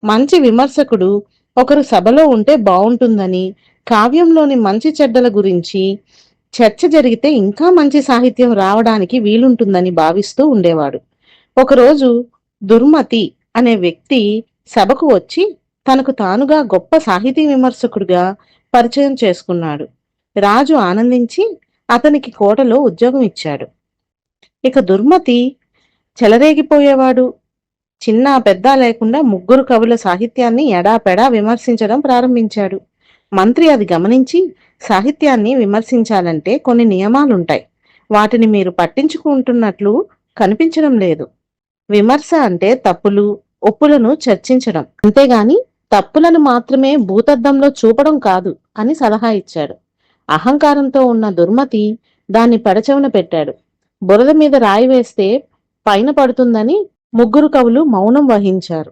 మంచి విమర్శకుడు ఒకరు సభలో ఉంటే బావుంటుందని, కావ్యంలోని మంచి చెడ్డల గురించి చర్చ జరిగితే ఇంకా మంచి సాహిత్యం రావడానికి వీలుంటుందని భావిస్తూ ఉండేవాడు. ఒకరోజు దుర్మతి అనే వ్యక్తి సభకు వచ్చి తనకు తానుగా గొప్ప సాహితీ విమర్శకుడిగా పరిచయం చేసుకున్నాడు. రాజు ఆనందించి అతనికి కోటలో ఉద్యోగం ఇచ్చాడు. ఇక దుర్మతి చెలరేగిపోయేవాడు. చిన్న పెద్ద లేకుండా ముగ్గురు కవుల సాహిత్యాన్ని ఎడాపెడా విమర్శించడం ప్రారంభించాడు. మంత్రి అది గమనించి, సాహిత్యాన్ని విమర్శించాలంటే కొన్ని నియమాలుంటాయి. వాటిని మీరు పట్టించుకుంటున్నట్లు కనిపించడం లేదు. విమర్శ అంటే తప్పులు, ఒప్పులను చర్చించడం, అంతేగాని తప్పులను మాత్రమే భూతద్దంలో చూపడం కాదు అని సలహా ఇచ్చాడు. అహంకారంతో ఉన్న దుర్మతి దాన్ని పెడచెవిన పెట్టాడు. బురద మీద రాయి వేస్తే పైన పడుతుందని ముగ్గురు కవులు మౌనం వహించారు.